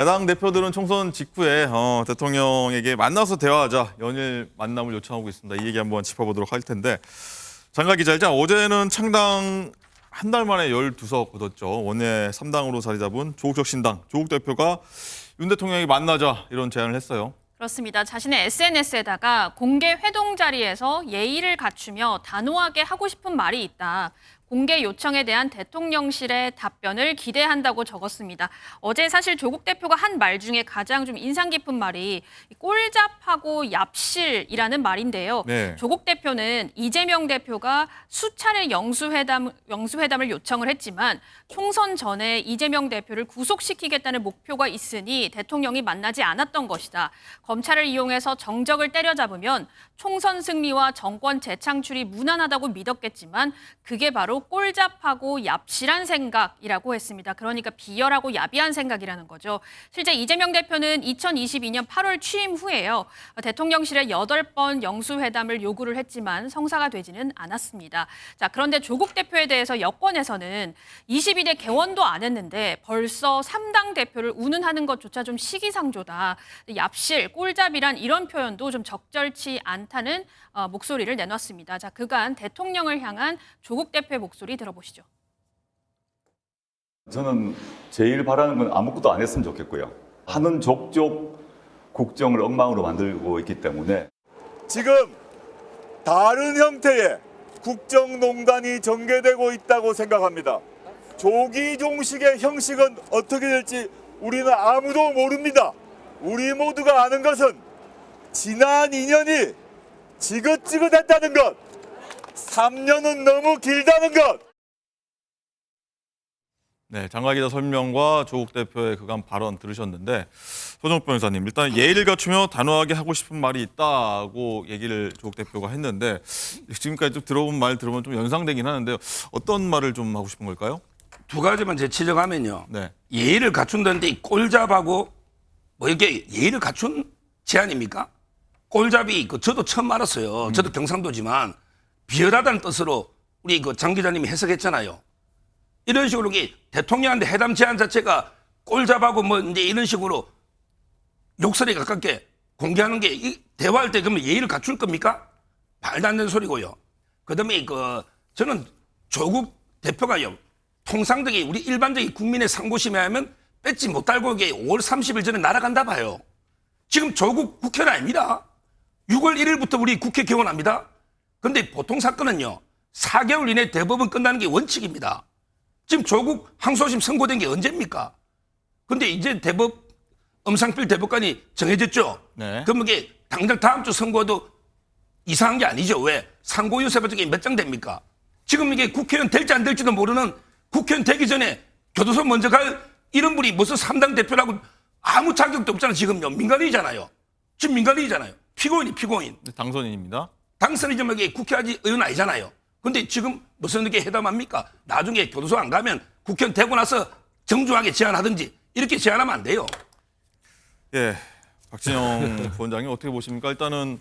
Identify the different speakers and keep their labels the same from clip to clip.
Speaker 1: 야당 대표들은 총선 직후에 대통령에게 만나서 대화하자 연일 만남을 요청하고 있습니다. 이 얘기 한번 짚어보도록 할 텐데 장가 기자, 일단 어제는 창당 한 달 만에 12석 거뒀죠. 원내 3당으로 자리 잡은 조국혁신당 조국 대표가 윤 대통령이 만나자 이런 제안을 했어요.
Speaker 2: 그렇습니다. 자신의 SNS에다가 공개 회동 자리에서 예의를 갖추며 단호하게 하고 싶은 말이 있다. 공개 요청에 대한 대통령실의 답변을 기대한다고 적었습니다. 어제 사실 조국 대표가 한 말 중에 가장 좀 인상 깊은 말이 꼴잡하고 얍실이라는 말인데요.
Speaker 1: 네.
Speaker 2: 조국 대표는 이재명 대표가 수차례 영수회담을 요청을 했지만 총선 전에 이재명 대표를 구속시키겠다는 목표가 있으니 대통령이 만나지 않았던 것이다. 검찰을 이용해서 정적을 때려잡으면 총선 승리와 정권 재창출이 무난하다고 믿었겠지만 그게 바로 꼴잡하고 얍실한 생각이라고 했습니다. 그러니까 비열하고 야비한 생각이라는 거죠. 실제 이재명 대표는 2022년 8월 취임 후에요. 대통령실에 8번 영수회담을 요구를 했지만 성사가 되지는 않았습니다. 자, 그런데 조국 대표에 대해서 여권에서는 22대 개원도 안 했는데 벌써 3당 대표를 운운하는 것조차 좀 시기상조다. 얍실, 꼴잡이란 이런 표현도 좀 적절치 않다는 목소리를 내놨습니다. 자, 그간 대통령을 향한 조국 대표의 목소리 들어보시죠.
Speaker 3: 저는 제일 바라는 건 아무것도 안 했으면 좋겠고요. 하는 족족 국정을 엉망으로 만들고 있기 때문에
Speaker 4: 지금 다른 형태의 국정농단이 전개되고 있다고 생각합니다. 조기종식의 형식은 어떻게 될지 우리는 아무도 모릅니다. 우리 모두가 아는 것은 지난 2년이 지긋지긋했다는 것, 3년은 너무 길다는 것.
Speaker 1: 네, 장가 기자 설명과 조국 대표의 그간 발언 들으셨는데 손정욱 변호사님, 일단 예의를 갖추며 단호하게 하고 싶은 말이 있다고 얘기를 조국 대표가 했는데 지금까지 좀 들어본 말 들으면 좀 연상되긴 하는데요. 어떤 말을 좀 하고 싶은 걸까요?
Speaker 5: 두 가지만 제 지적하면요.
Speaker 1: 네.
Speaker 5: 예의를 갖춘다는데 이 꼴잡하고 뭐 이게 예의를 갖춘 제안입니까? 꼴잡이 저도 처음 알았어요. 저도 경상도지만 비열하다는 뜻으로 우리 장 기자님이 해석했잖아요. 이런 식으로 대통령한테 회담 제안 자체가 꼴잡하고 뭐 이제 이런 식으로 욕설에 가깝게 공개하는 게 대화할 때 그러면 예의를 갖출 겁니까? 말도 안 되는 소리고요. 그다음에 저는 조국 대표가요. 통상적인 우리 일반적인 국민의 상고심에 하면 뺏지 못 달고 5월 30일 전에 날아간다 봐요. 지금 조국 국회는 아닙니다. 6월 1일부터 우리 국회 개원합니다. 그런데 보통 사건은요. 4개월 이내 대법원 끝나는 게 원칙입니다. 지금 조국 항소심 선고된 게 언제입니까? 근데 이제 엄상필 대법관이 정해졌죠?
Speaker 1: 네.
Speaker 5: 그럼 이게 당장 다음 주 선고도 이상한 게 아니죠. 왜? 상고유세 같은 게 몇 장 됩니까? 지금 이게 국회의원 될지 안 될지도 모르는 국회의원 되기 전에 교도소 먼저 갈 이런 분이 무슨 3당 대표라고 아무 자격도 없잖아요. 지금요. 민간인이잖아요. 지금 민간인이잖아요. 피고인.
Speaker 1: 당선인입니다.
Speaker 5: 당선이지만 이게 국회의원 아니잖아요. 근데 지금 무슨 이렇게 회담합니까? 나중에 교도소 안 가면 국회의원 되고 나서 정중하게 제안하든지 이렇게 제안하면 안 돼요.
Speaker 1: 예, 박진영 부원장님 어떻게 보십니까? 일단은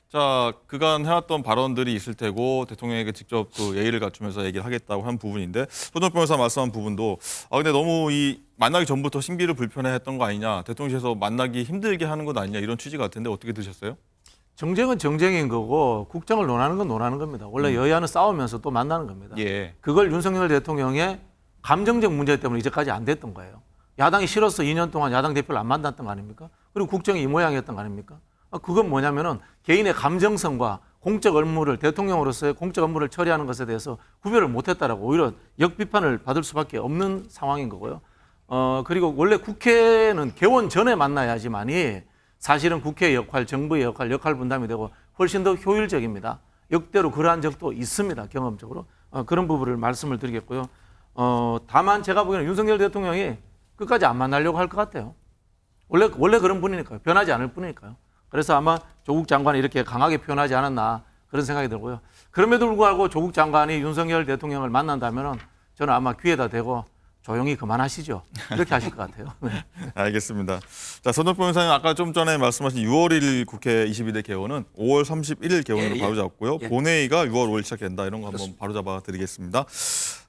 Speaker 1: 자 그간 해왔던 발언들이 있을 테고 대통령에게 직접 그 예의를 갖추면서 얘기를 하겠다고 한 부분인데 손정욱 변호사 말씀한 부분도 근데 너무 이 만나기 전부터 신비를 불편해했던 거 아니냐, 대통령실에서 만나기 힘들게 하는 것 아니냐 이런 취지 같은데 어떻게 드셨어요?
Speaker 6: 정쟁은 정쟁인 거고 국정을 논하는 건 논하는 겁니다. 원래 여야는 싸우면서 또 만나는 겁니다.
Speaker 1: 예.
Speaker 6: 그걸 윤석열 대통령의 감정적 문제 때문에 이제까지 안 됐던 거예요. 야당이 싫어서 2년 동안 야당 대표를 안 만났던 거 아닙니까? 그리고 국정이 이 모양이었던 거 아닙니까? 그건 뭐냐면은 개인의 감정성과 공적 업무를 대통령으로서의 공적 업무를 처리하는 것에 대해서 구별을 못했다라고 오히려 역비판을 받을 수밖에 없는 상황인 거고요. 그리고 원래 국회는 개원 전에 만나야지만이 사실은 국회의 역할, 정부의 역할 분담이 되고 훨씬 더 효율적입니다. 역대로 그러한 적도 있습니다. 경험적으로. 그런 부분을 말씀을 드리겠고요. 다만 제가 보기에는 윤석열 대통령이 끝까지 안 만나려고 할 것 같아요. 원래 그런 분이니까요. 변하지 않을 뿐이니까요. 그래서 아마 조국 장관이 이렇게 강하게 표현하지 않았나 그런 생각이 들고요. 그럼에도 불구하고 조국 장관이 윤석열 대통령을 만난다면 저는 아마 귀에다 대고 조용히 그만하시죠. 이렇게 하실 것 같아요. 네.
Speaker 1: 알겠습니다. 자, 손정욱 변호사님 아까 좀 전에 말씀하신 6월 1일 국회 22대 개원은 5월 31일 개원으로 바로 잡고요. 본회의가 6월 5일 시작된다. 이런 거 한번 바로 잡아 드리겠습니다.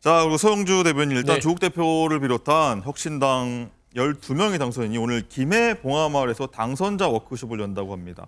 Speaker 1: 자, 그리고 서영주 대변인 일단 조국 대표를 비롯한 혁신당 12명의 당선인이 오늘 김해 봉하마을에서 당선자 워크숍을 연다고 합니다.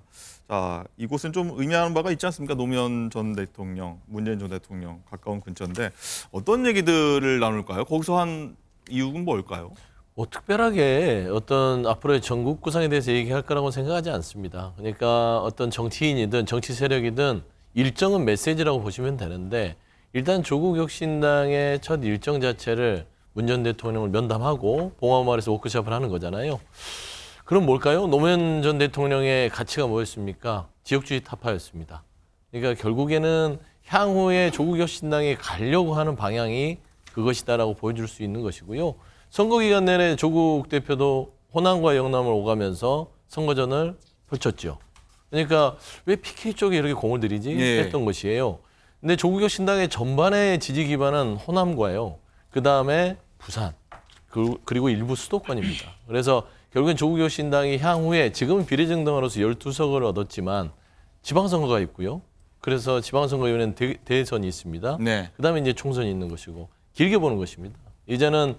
Speaker 1: 자, 이곳은 좀 의미하는 바가 있지 않습니까? 노무현 전 대통령, 문재인 전 대통령 가까운 근처인데 어떤 얘기들을 나눌까요? 거기서 한 이유는 뭘까요?
Speaker 7: 뭐 특별하게 어떤 앞으로의 전국 구상에 대해서 얘기할 거라고 생각하지 않습니다. 그러니까 어떤 정치인이든 정치 세력이든 일정은 메시지라고 보시면 되는데 일단 조국 혁신당의 첫 일정 자체를 문 전 대통령을 면담하고 봉하마을에서 워크숍을 하는 거잖아요. 그럼 뭘까요? 노무현 전 대통령의 가치가 뭐였습니까? 지역주의 타파였습니다. 그러니까 결국에는 향후에 조국 혁신당이 가려고 하는 방향이 그것이다라고 보여줄 수 있는 것이고요. 선거 기간 내내 조국 대표도 호남과 영남을 오가면서 선거전을 펼쳤죠. 그러니까 왜 PK 쪽에 이렇게 공을 들이지
Speaker 1: 예.
Speaker 7: 했던 것이에요. 근데 조국 혁신당의 전반의 지지 기반은 호남과요. 그다음에 부산 그리고 일부 수도권입니다. 그래서 결국엔 조국 혁신당이 향후에 지금은 비례정당으로서 12석을 얻었지만 지방선거가 있고요. 그래서 지방선거위원회는 대선이 있습니다.
Speaker 1: 네.
Speaker 7: 그다음에 이제 총선이 있는 것이고 길게 보는 것입니다. 이제는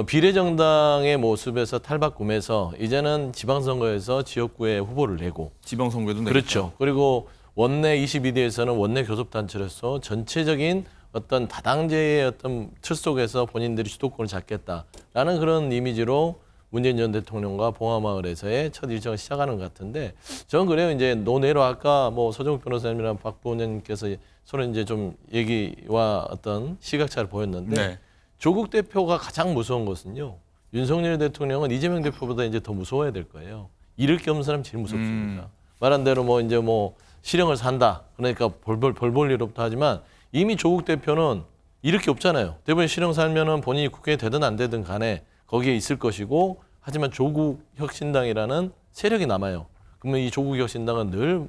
Speaker 7: 비례정당의 모습에서 탈바꿈해서 이제는 지방선거에서 지역구에 후보를 내고
Speaker 1: 지방선거에도
Speaker 7: 그렇죠. 그리고 원내 22대에서는 원내 교섭단체로서 전체적인 어떤 다당제의 어떤 틀 속에서 본인들이 주도권을 잡겠다라는 그런 이미지로 문재인 전 대통령과 봉하마을에서의 첫 일정을 시작하는 것 같은데 저는 그래요. 이제 논외로 아까 뭐 서정욱 변호사님이랑 박부원님께서 서로 이제 좀 얘기와 어떤 시각차를 보였는데
Speaker 1: 네.
Speaker 7: 조국 대표가 가장 무서운 것은요. 윤석열 대통령은 이재명 대표보다 이제 더 무서워야 될 거예요. 잃을 게 없는 사람 제일 무섭습니다. 말한 대로 뭐 이제 뭐 실형을 산다. 그러니까 벌 볼 일없다 하지만 이미 조국 대표는 잃을 게 없잖아요. 대부분 실형 살면은 본인이 국회에 되든 안 되든 간에 거기에 있을 것이고 하지만 조국 혁신당이라는 세력이 남아요. 그러면 이 조국 혁신당은 늘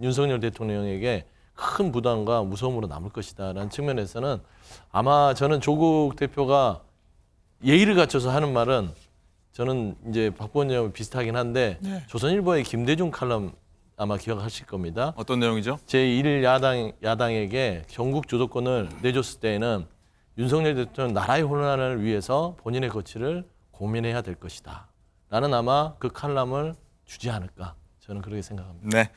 Speaker 7: 윤석열 대통령에게 큰 부담과 무서움으로 남을 것이다라는 측면에서는 아마 저는 조국 대표가 예의를 갖춰서 하는 말은 저는 이제 박보원님하고 비슷하긴 한데 조선일보의 김대중 칼럼 아마 기억하실 겁니다.
Speaker 1: 어떤 내용이죠?
Speaker 7: 제1야당에게 전국 주도권을 내줬을 때에는 윤석열 대통령 나라의 혼란을 위해서 본인의 거취를 고민해야 될 것이다. 라는 아마 그 칼럼을 주지 않을까. 저는 그렇게 생각합니다.
Speaker 1: 네.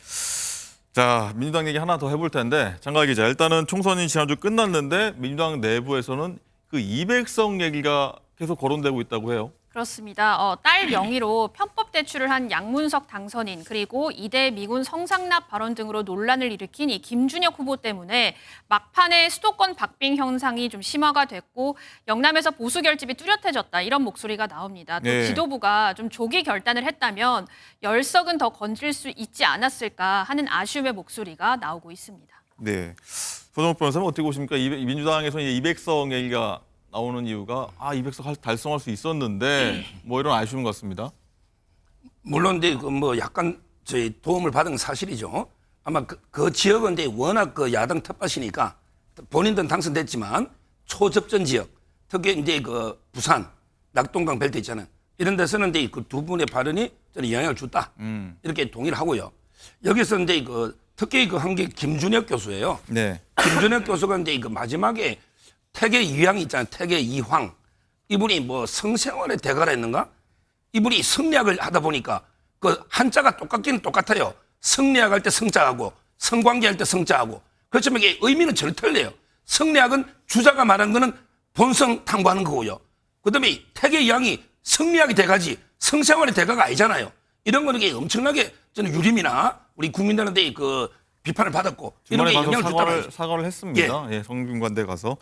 Speaker 1: 자, 민주당 얘기 하나 더 해볼 텐데 장가 기자, 일단은 총선이 지난주 끝났는데 민주당 내부에서는 그 200석 얘기가 계속 거론되고 있다고 해요.
Speaker 2: 그렇습니다. 딸 명의로 편법 대출을 한 양문석 당선인 그리고 이대 미군 성상납 발언 등으로 논란을 일으킨 이 김준혁 후보 때문에 막판에 수도권 박빙 현상이 좀 심화가 됐고 영남에서 보수 결집이 뚜렷해졌다 이런 목소리가 나옵니다. 또
Speaker 1: 네.
Speaker 2: 지도부가 좀 조기 결단을 했다면 10석은 더 건질 수 있지 않았을까 하는 아쉬움의 목소리가 나오고 있습니다.
Speaker 1: 네. 서정욱 변호사님 어떻게 보십니까? 민주당에서 200석 얘기가 나오는 이유가 200석 달성할 수 있었는데 뭐 이런 아쉬움 같습니다.
Speaker 5: 물론 이제 뭐 약간 저희 도움을 받은 건 사실이죠. 아마 그 지역은 이제 워낙 그 야당 텃밭이니까 본인들은 당선됐지만 초접전 지역, 특히 이제 그 부산, 낙동강 벨트 있잖아요. 이런 데서는 이제 그 두 분의 발언이 저는 영향을 줬다. 이렇게 동의를 하고요. 여기서 이제 그 특히 그 한 게 김준혁 교수예요.
Speaker 1: 네.
Speaker 5: 김준혁 교수가 이제 그 마지막에 태계 이황이 있잖아요. 태계 이황. 이분이 뭐 성생활의 대가라 했는가? 이분이 성리학을 하다 보니까 그 한자가 똑같기는 똑같아요. 성리학 할 때 성자하고 성관계 할 때 성자하고. 그렇지만 이게 의미는 전혀 틀려요. 성리학은 주자가 말한 거는 본성 탐구하는 거고요. 그다음에 태계 이황이 성리학이 대가지 성생활의 대가가 아니잖아요. 이런 거는 이게 엄청나게 저는 유림이나 우리 국민들한테 그 비판을 받았고 이런
Speaker 1: 주말에
Speaker 5: 게
Speaker 1: 가서
Speaker 5: 영향을 줬다고
Speaker 1: 사과를 했습니다. 예, 성균관대 가서.